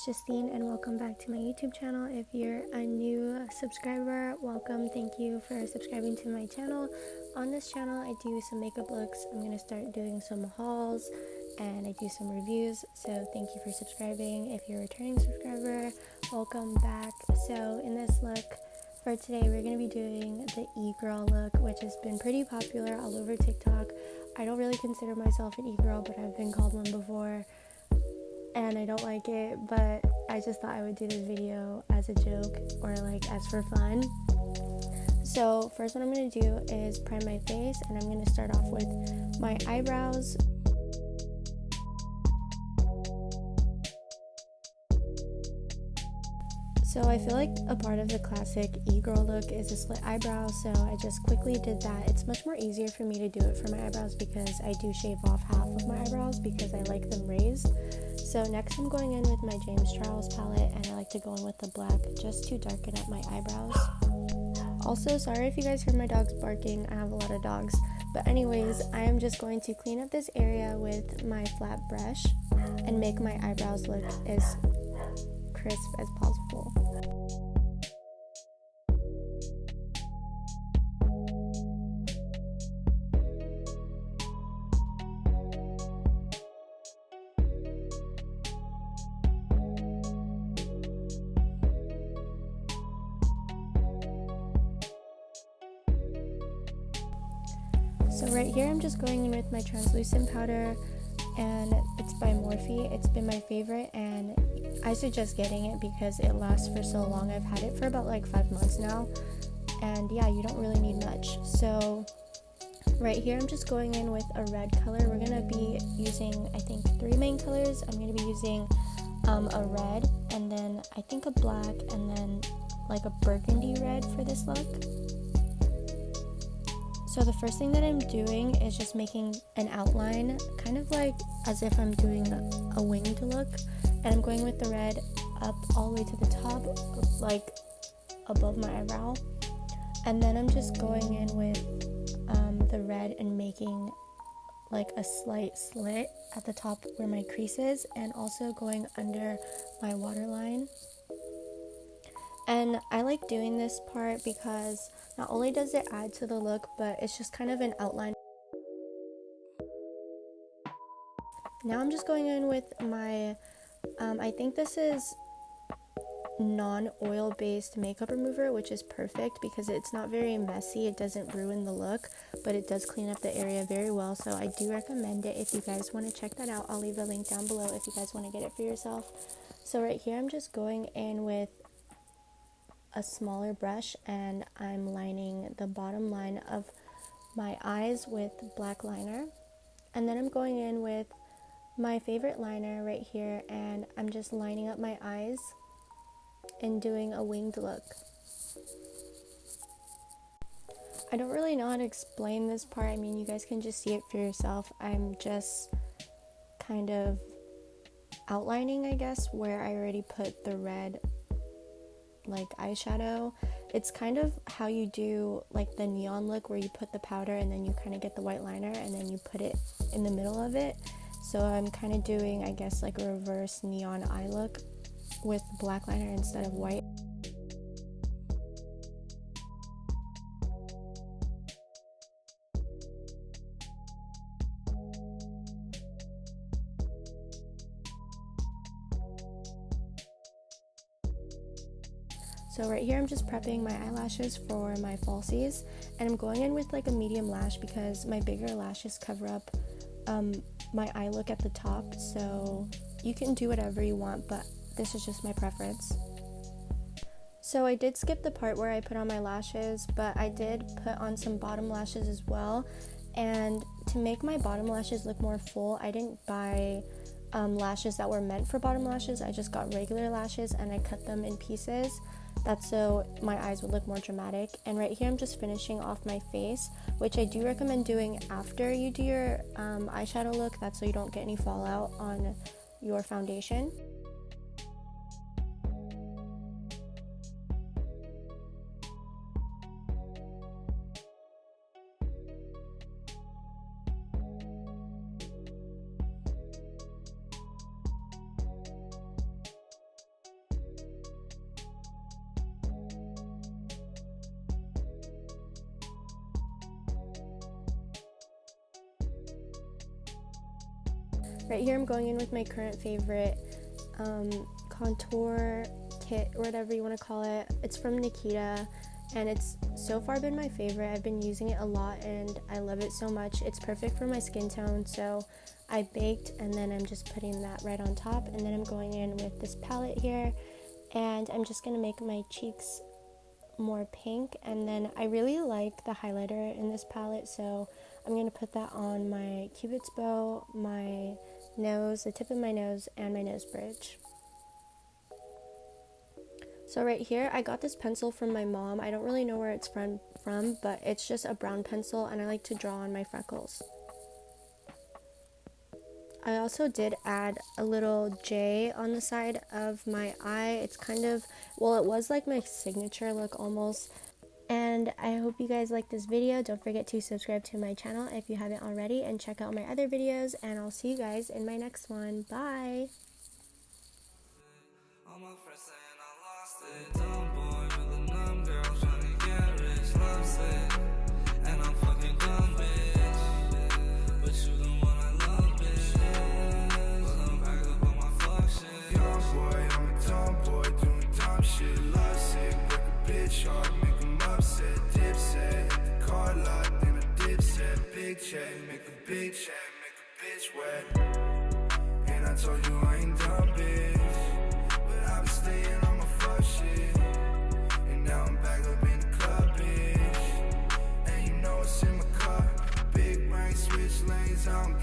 it's Justine and welcome back to my YouTube channel. If you're a new subscriber, welcome. Thank you for subscribing to my channel. On this channel, I do some makeup looks. I'm going to start doing some hauls and I do some reviews. So thank you for subscribing. If you're a returning subscriber, welcome back. So in this look for today, we're going to be doing the e-girl look, which has been pretty popular all over TikTok. I don't really consider myself an e-girl, but I've been called one before. And I don't like it, but I just thought I would do this video as a joke or like as for fun. So first what I'm going to do is prime my face, and I'm going to start off with my eyebrows. So I feel like a part of the classic e-girl look is a slit eyebrow, so I just quickly did that. It's much more easier for me to do it for my eyebrows because I do shave off half of my eyebrows because I like them raised. So next I'm going in with my James Charles palette, and I like to go in with the black just to darken up my eyebrows. Also, sorry if you guys hear my dogs barking, I have a lot of dogs. But anyways, I am just going to clean up this area with my flat brush and make my eyebrows look as crisp as possible. So right here I'm just going in with my translucent powder, and it's by Morphe. It's been my favorite and I suggest getting it because it lasts for so long. I've had it for about like 5 months now, and yeah, you don't really need much. So right here I'm just going in with a red color. We're going to be using, I think, 3 main colors. I'm going to be using a red, and then I think a black, and then like a burgundy red for this look. So the first thing that I'm doing is just making an outline, kind of like as if I'm doing a winged look, and I'm going with the red up all the way to the top, like above my eyebrow, and then I'm just going in with the red and making like a slight slit at the top where my crease is, and also going under my waterline. And I like doing this part because not only does it add to the look, but it's just kind of an outline. Now I'm just going in with my, I think this is non-oil based makeup remover, which is perfect because it's not very messy. It doesn't ruin the look, but it does clean up the area very well. So I do recommend it if you guys want to check that out. I'll leave the link down below if you guys want to get it for yourself. So right here I'm just going in with a smaller brush, and I'm lining the bottom line of my eyes with black liner, and then I'm going in with my favorite liner right here, and I'm just lining up my eyes and doing a winged look. I don't really know how to explain this part. I mean, you guys can just see it for yourself. I'm just kind of outlining, I guess, where I already put the red like eyeshadow. It's kind of how you do like the neon look, where you put the powder and then you kind of get the white liner and then you put it in the middle of it. So I'm kind of doing, I guess, like a reverse neon eye look with black liner instead of white. So right here I'm just prepping my eyelashes for my falsies, and I'm going in with like a medium lash because my bigger lashes cover up my eye look at the top. So you can do whatever you want, but this is just my preference. So I did skip the part where I put on my lashes, but I did put on some bottom lashes as well. And to make my bottom lashes look more full, I didn't buy lashes that were meant for bottom lashes. I just got regular lashes and I cut them in pieces. That's so my eyes would look more dramatic. And right here I'm just finishing off my face, which I do recommend doing after you do your eyeshadow look. That's so you don't get any fallout on your foundation. Right here I'm going in with my current favorite contour kit, or whatever you want to call it. It's from Nikita, and it's so far been my favorite. I've been using it a lot and I love it so much. It's perfect for my skin tone, so I baked and then I'm just putting that right on top, and then I'm going in with this palette here, and I'm just going to make my cheeks more pink. And then I really like the highlighter in this palette, so I'm going to put that on my cupid's bow, my nose, the tip of my nose, and my nose bridge. So right here, I got this pencil from my mom. I don't really know where it's from, but it's just a brown pencil, and I like to draw on my freckles. I also did add a little J on the side of my eye. It's kind of, well, it was like my signature look almost. And I hope you guys like this video. Don't forget to subscribe to my channel if you haven't already, and check out my other videos, and I'll see you guys in my next one. Bye! Make a bitch wet. And I told you I ain't dumb, bitch, but I been staying on my fuck shit. And now I'm back up in the club, bitch. And you know it's in my car. Big brain, switch lanes, I don't